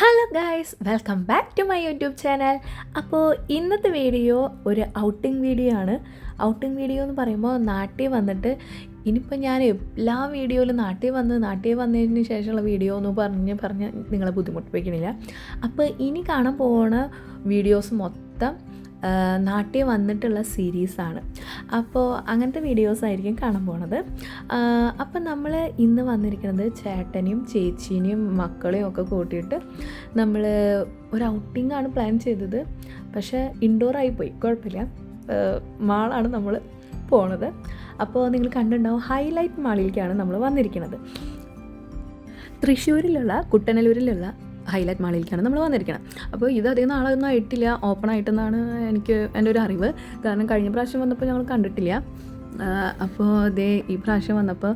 Hello guys, welcome back to my YouTube channel. അപ്പോൾ ഇന്നത്തെ video ഒരു ഔട്ടിംഗ് വീഡിയോ ആണ്. ഔട്ടിംഗ് വീഡിയോ എന്ന് പറയുമ്പോൾ നാട്ടിൽ വന്നിട്ട് ഇനിയിപ്പോൾ ഞാൻ എല്ലാ വീഡിയോയിലും നാട്ടിൽ വന്നതിന് ശേഷമുള്ള വീഡിയോ എന്ന് പറഞ്ഞ് നിങ്ങളെ ബുദ്ധിമുട്ടിപ്പിക്കണില്ല. അപ്പോൾ ഇനി കാണാൻ പോകുന്ന വീഡിയോസ് മൊത്തം നാട്ടിൽ വന്നിട്ടുള്ള സീരീസാണ്. അപ്പോൾ അങ്ങനത്തെ വീഡിയോസായിരിക്കും കാണാൻ പോണത്. അപ്പം നമ്മൾ ഇന്ന് വന്നിരിക്കുന്നത് ചേട്ടനെയും ചേച്ചീനെയും മക്കളെയും ഒക്കെ കൂട്ടിയിട്ട് നമ്മൾ ഒരു ഔട്ടിങ്ങാണ് പ്ലാൻ ചെയ്തത്. പക്ഷേ ഇൻഡോറായി പോയി, കുഴപ്പമില്ല. മാളാണ് നമ്മൾ പോണത്. അപ്പോൾ നിങ്ങൾ കണ്ടിട്ടുണ്ടാവും, ഹൈലൈറ്റ് മാളിലേക്കാണ് നമ്മൾ വന്നിരിക്കുന്നത്. തൃശ്ശൂരിലുള്ള കുട്ടനല്ലൂരിലുള്ള ഹൈലൈറ്റ് മാളിലേക്കാണ് നമ്മൾ വന്നിരിക്കുന്നത്. അപ്പോൾ ഇത് അധികം നാളൊന്നും ആയിട്ടില്ല, ഓപ്പൺ ആയിട്ടെന്നാണ് എൻ്റെ ഒരു അറിവ്. കാരണം കഴിഞ്ഞ പ്രാവശ്യം വന്നപ്പോൾ ഞങ്ങൾ കണ്ടിട്ടില്ല. അപ്പോൾ ഈ പ്രാവശ്യം വന്നപ്പോൾ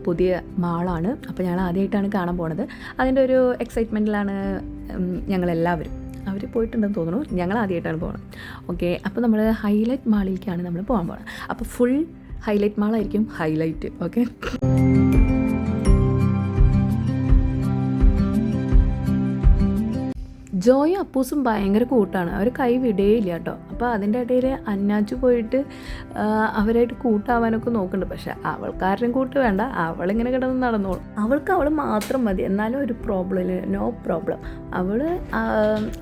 പുതിയ മാളാണ്. അപ്പോൾ ഞങ്ങൾ ആദ്യമായിട്ടാണ് കാണാൻ പോണത്. അതിൻ്റെ ഒരു എക്സൈറ്റ്മെൻറ്റിലാണ് ഞങ്ങളെല്ലാവരും. അവർ പോയിട്ടുണ്ടെന്ന് തോന്നുന്നു, ഞങ്ങൾ ആദ്യമായിട്ടാണ് പോകുന്നത്. ഓക്കെ, അപ്പോൾ നമ്മൾ ഹൈലൈറ്റ് മാളിലേക്കാണ് നമ്മൾ പോകാൻ പോകുന്നത്. അപ്പോൾ ഫുൾ ഹൈലൈറ്റ് മാളായിരിക്കും ഹൈലൈറ്റ്. ഓക്കെ, ജോയും അപ്പൂസും ഭയങ്കര കൂട്ടാണ്, അവർ കൈ വിടുകയില്ല കേട്ടോ. അപ്പോൾ അതിൻ്റെ ഇടയിൽ അന്നാച്ചു പോയിട്ട് അവരായിട്ട് കൂട്ടാവാനൊക്കെ നോക്കുന്നുണ്ട്. പക്ഷെ അവൾക്കാരുടെയും കൂട്ട് വേണ്ട, അവളിങ്ങനെ കിടന്ന് നടന്നോളും. അവൾ മാത്രം മതി. എന്നാലും ഒരു പ്രോബ്ലം ഇല്ല, നോ പ്രോബ്ലം. അവൾ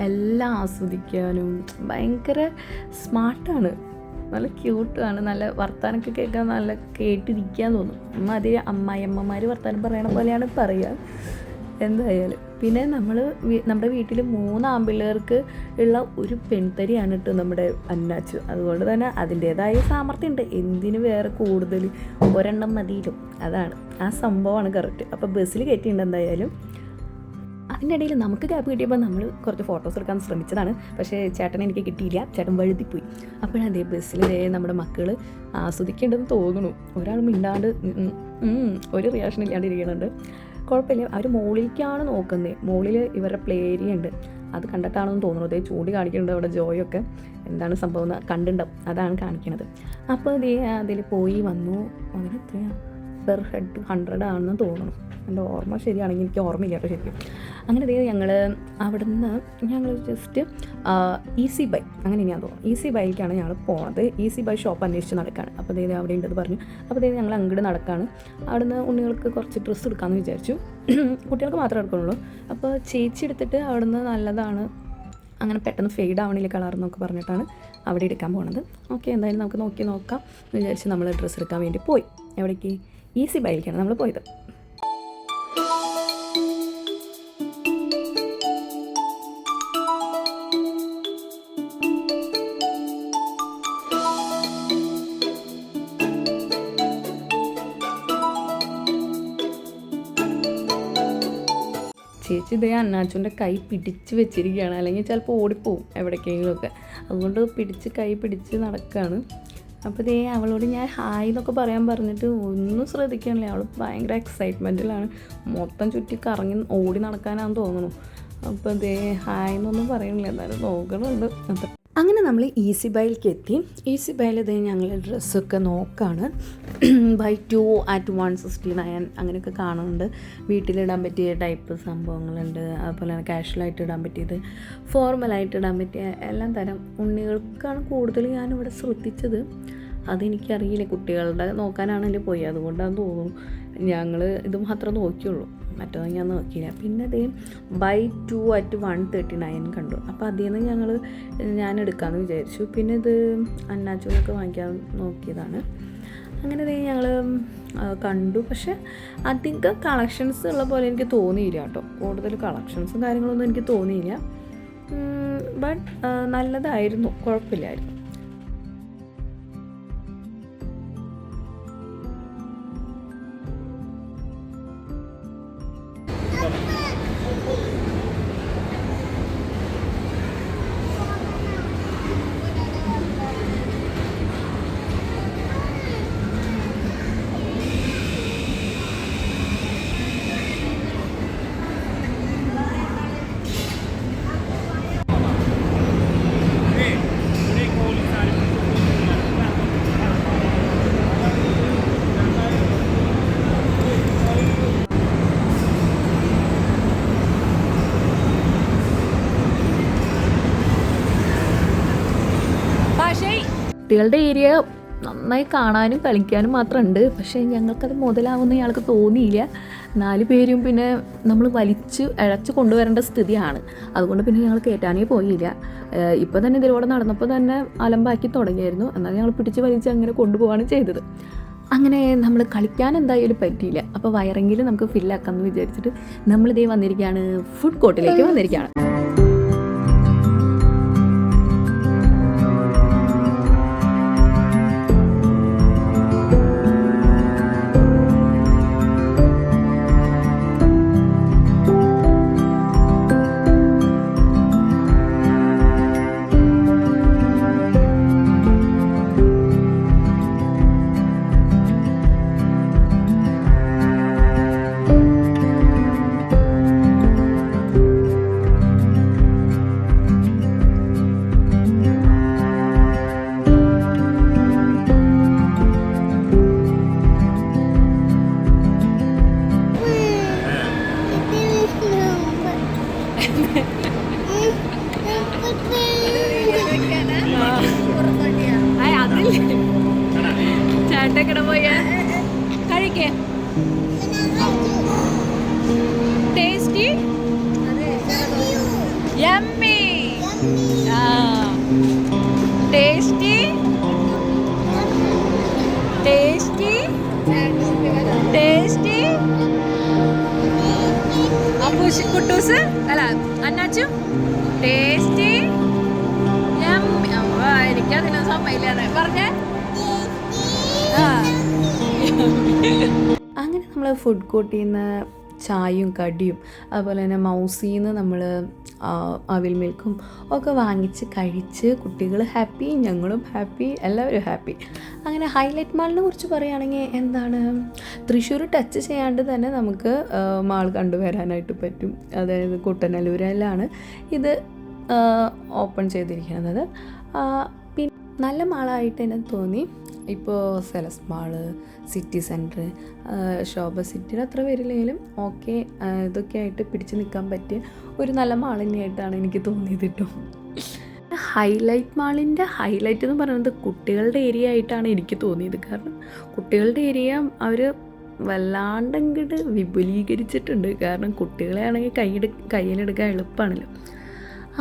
എല്ലാം ആസ്വദിക്കാനും ഭയങ്കര സ്മാർട്ടാണ്, നല്ല ക്യൂട്ടാണ്. നല്ല വർത്താനമൊക്കെ കേൾക്കാൻ നല്ല കേട്ടിരിക്കാൻ തോന്നും. അതിൽ അമ്മായിയമ്മമാർ വർത്താനം പറയണ പോലെയാണ് പറയുക. എന്തായാലും പിന്നെ നമ്മുടെ വീട്ടിൽ 3 ആൺപിള്ളേർക്ക് ഉള്ള ഒരു പെൺതരിയാണ് കേട്ടോ നമ്മുടെ അന്നാച്ചു. അതുകൊണ്ട് തന്നെ അതിൻ്റേതായ സാമർത്ഥ്യമുണ്ട്. എന്തിന് വേറെ കൂടുതൽ, ഒരെണ്ണം മതിയിലും. അതാണ് ആ സംഭവമാണ് കറക്റ്റ്. അപ്പോൾ ബസ്സിൽ കയറ്റിയിട്ടുണ്ട് എന്തായാലും. അതിൻ്റെ ഇടയിൽ നമുക്ക് ഗ്യാപ്പ് കിട്ടിയപ്പോൾ നമ്മൾ കുറച്ച് ഫോട്ടോസ് എടുക്കാൻ ശ്രമിച്ചതാണ്. പക്ഷേ ചേട്ടനെ എനിക്ക് കിട്ടിയില്ല, ചേട്ടൻ വഴുതിപ്പോയി. അപ്പോഴതേ ബസ്സിൽ നമ്മുടെ മക്കൾ ആസ്വദിക്കേണ്ടതെന്ന് തോന്നുന്നു. ഒരാൾ മിണ്ടാണ്ട് ഒരു റിയാക്ഷൻ ഇല്ലാണ്ട് ഇരിക്കുന്നുണ്ട്. കുഴപ്പമില്ല, അവർ മുകളിലേക്കാണ് നോക്കുന്നത്. മുകളിൽ ഇവരുടെ പ്ലേ ഏരിയ ഉണ്ട്, അത് കണ്ടിട്ടാണെന്ന് തോന്നുന്നു. അതേ ചൂണ്ടി കാണിക്കുന്നുണ്ട് അവിടെ ജോയൊക്കെ. എന്താണ് സംഭവം എന്ന് കണ്ടിട്ടുണ്ടാവും, അതാണ് കാണിക്കുന്നത്. അപ്പോൾ അതിൽ പോയി വന്നു. അതിന് എത്രയാണ് പെർ ഹെഡ് 100 ആണെന്ന് തോന്നുന്നു. എൻ്റെ ഓർമ്മ ശരിയാണെങ്കിൽ, എനിക്ക് ഓർമ്മയില്ല കേട്ടോ ശരിക്കും. അങ്ങനെ ഞങ്ങൾ ഞങ്ങൾ ജസ്റ്റ് ഈസി ബൈ, അങ്ങനെ ഞാൻ തോന്നുന്നു ഈസി ബൈക്കാണ് ഞങ്ങൾ പോണത്. ഈസി ബൈ ഷോപ്പ് അന്വേഷിച്ച് നടക്കുകയാണ്. അപ്പോൾ അവിടെ ഉണ്ടെന്ന് പറഞ്ഞു. അപ്പോൾ ഞങ്ങൾ അങ്ങോട്ട് നടക്കുകയാണ്. അവിടുന്ന് ഉണ്ണികൾക്ക് കുറച്ച് ഡ്രസ്സ് എടുക്കാമെന്ന് വിചാരിച്ചു. കുട്ടികൾക്ക് മാത്രമേ എടുക്കുന്നുള്ളൂ. അപ്പോൾ ചേച്ചി എടുത്തിട്ട് അവിടുന്ന് നല്ലതാണ്, അങ്ങനെ പെട്ടെന്ന് ഫെയ്ഡ് ആവണില്ല കളർ എന്നൊക്കെ പറഞ്ഞിട്ടാണ് അവിടെ എടുക്കാൻ പോകുന്നത്. ഓക്കെ, എന്തായാലും നമുക്ക് നോക്കാം എന്ന് വിചാരിച്ച് നമ്മൾ ഡ്രസ്സ് എടുക്കാൻ വേണ്ടി പോയി. എവിടേക്ക്? ഈസി ബൈക്കാണ് നമ്മൾ പോയത്. ചേച്ചി അന്നാച്ചുൻ്റെ കൈ പിടിച്ച് വെച്ചിരിക്കുകയാണ്, അല്ലെങ്കിൽ ചിലപ്പോൾ ഓടിപ്പോവും എവിടേക്കെങ്കിലുമൊക്കെ. അതുകൊണ്ട് കൈ പിടിച്ച് നടക്കുകയാണ്. അപ്പോൾ അവളോട് ഞാൻ ഹായ് എന്നൊക്കെ പറയാൻ പറഞ്ഞിട്ട് ഒന്നും ശ്രദ്ധിക്കാനില്ല. അവൾ ഭയങ്കര എക്സൈറ്റ്മെൻറ്റിലാണ്, മൊത്തം ചുറ്റി കറങ്ങി ഓടി നടക്കാനാണെന്ന് തോന്നുന്നു. അപ്പോൾ ഹായ് എന്നൊന്നും പറയുന്നില്ല, എന്നാലും നോക്കണുണ്ട്. അങ്ങനെ നമ്മൾ ഈസി ബൈയിലേക്ക് എത്തി. ഈസി ബൈയിൽ ഞങ്ങൾ ഡ്രസ്സൊക്കെ നോക്കുകയാണ്. ബൈ 2 at 169 അങ്ങനെയൊക്കെ കാണുന്നുണ്ട്. വീട്ടിലിടാൻ പറ്റിയ ടൈപ്പ് സംഭവങ്ങളുണ്ട്, അതുപോലെ തന്നെ കാഷ്വലായിട്ട് ഇടാൻ പറ്റിയത്, ഫോർമലായിട്ട് ഇടാൻ പറ്റിയ എല്ലാം തരം ഉണ്ണികൾക്കാണ് കൂടുതൽ ഞാനിവിടെ ശ്രദ്ധിച്ചത്. അതെനിക്കറിയില്ല, കുട്ടികളുടെ നോക്കാനാണല്ലോ പോയി, അതുകൊണ്ടാണെന്ന് തോന്നുന്നു. ഞങ്ങൾ ഇത് മാത്രമേ നോക്കിയുള്ളൂ, മറ്റൊന്നും ഞാൻ നോക്കിയില്ല. പിന്നെ ബൈ 2 at 139 കണ്ടു. അപ്പോൾ അതിൽ നിന്ന് ഞാൻ എടുക്കാമെന്ന് വിചാരിച്ചു. പിന്നെ ഇത് അന്നാച്ചൂനൊക്കെ വാങ്ങിക്കാൻ നോക്കിയതാണ്. അങ്ങനെ ഞങ്ങൾ കണ്ടു. പക്ഷേ അധികം കളക്ഷൻസ് ഉള്ള പോലെ എനിക്ക് തോന്നിയില്ല കേട്ടോ. കൂടുതൽ കളക്ഷൻസും കാര്യങ്ങളൊന്നും എനിക്ക് തോന്നിയില്ല. ബട്ട് നല്ലതായിരുന്നു, കുഴപ്പമില്ലായിരുന്നു. കുട്ടികളുടെ ഏരിയ നന്നായി കാണാനും കളിക്കാനും മാത്രമുണ്ട്. പക്ഷേ ഞങ്ങൾക്കത് മുതലാവുന്ന ഇയാൾക്ക് തോന്നിയില്ല. 4 പേരും പിന്നെ നമ്മൾ വലിച്ച് ഇഴച്ച് കൊണ്ടുവരേണ്ട സ്ഥിതിയാണ്. അതുകൊണ്ട് പിന്നെ ഞങ്ങൾ കയറ്റാനേ പോയില്ല. ഇപ്പോൾ തന്നെ ഇതിലൂടെ നടന്നപ്പോൾ തന്നെ അലമ്പാക്കി തുടങ്ങിയായിരുന്നു. എന്നാൽ ഞങ്ങൾ പിടിച്ച് വലിച്ച് അങ്ങനെ കൊണ്ടുപോവുകയാണ് ചെയ്തത്. അങ്ങനെ നമ്മൾ കളിക്കാൻ എന്തായാലും പറ്റിയില്ല. അപ്പോൾ വയറെങ്കിലും നമുക്ക് ഫില്ലാക്കാമെന്ന് വിചാരിച്ചിട്ട് നമ്മളിതേ വന്നിരിക്കുകയാണ്, ഫുഡ് കോർട്ടിലേക്ക് വന്നിരിക്കുകയാണ്. ചേട്ടക്കട പോയ കഴിക്കേ tasty yummy tasty tasty tasty അപ്പൂസ് കുട്ടൂസ് അല്ല അന്നാച്ചു ടേസ്റ്റി യമ്മി. എനിക്കതിന് സമയമില്ലാതെ പറഞ്ഞേ. അങ്ങനെ നമ്മൾ ഫുഡ് കോർട്ടിൽ നിന്ന് ചായയും കടിയും അതുപോലെ തന്നെ മൗസിയിൽ നിന്ന് നമ്മൾ അവിൽ മിൽക്കും ഒക്കെ വാങ്ങിച്ച് കഴിച്ച് കുട്ടികൾ ഹാപ്പി, ഞങ്ങളും ഹാപ്പി, എല്ലാവരും ഹാപ്പി. അങ്ങനെ ഹൈലൈറ്റ് മാളിനെ കുറിച്ച് പറയുകയാണെങ്കിൽ എന്താണ്, തൃശ്ശൂർ ടച്ച് ചെയ്യാണ്ട് തന്നെ നമുക്ക് മാൾ കണ്ടുവരാനായിട്ട് പറ്റും. അതായത് കുട്ടനല്ലൂരിലാണ് ഇത് ഓപ്പൺ ചെയ്തിരിക്കുന്നത്. പിന്നെ നല്ല മാളായിട്ട് തന്നെ തോന്നി. ഇപ്പോൾ സെലസ് മാള്, സിറ്റി സെൻറ്റർ, ശോഭ സിറ്റിയിൽ അത്ര വരില്ലെങ്കിലും ഓക്കെ, ഇതൊക്കെ ആയിട്ട് പിടിച്ച് നിൽക്കാൻ പറ്റിയ ഒരു നല്ല മാൾ തന്നെയായിട്ടാണ് എനിക്ക് തോന്നിയത് കേട്ടോ. ഹൈലൈറ്റ് മാളിൻ്റെ ഹൈലൈറ്റ് എന്ന് പറയുന്നത് കുട്ടികളുടെ ഏരിയ ആയിട്ടാണ് എനിക്ക് തോന്നിയത്. കാരണം കുട്ടികളുടെ ഏരിയ അവർ വല്ലാണ്ടങ്ങോട്ട് വിപുലീകരിച്ചിട്ടുണ്ട്. കാരണം കുട്ടികളെ ആണെങ്കിൽ കയ്യിലെടുക്കാൻ എളുപ്പമാണല്ലോ.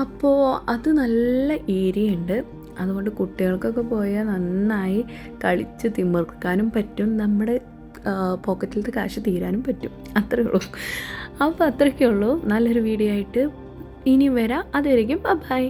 അപ്പോൾ അത് നല്ല ഏരിയ ഉണ്ട്. അതുകൊണ്ട് കുട്ടികൾക്കൊക്കെ പോയാൽ നന്നായി കളിച്ച് തിമിർക്കാനും പറ്റും, നമ്മുടെ പോക്കറ്റിലത്തെ കാശ് തീരാനും പറ്റും. അത്രയേ ഉള്ളൂ. അപ്പോൾ അത്രയൊക്കെ ഉള്ളൂ. നല്ലൊരു വീഡിയോ ആയിട്ട് ഇനിയും വരാം. അതുവരെയ്ക്കും ബൈ.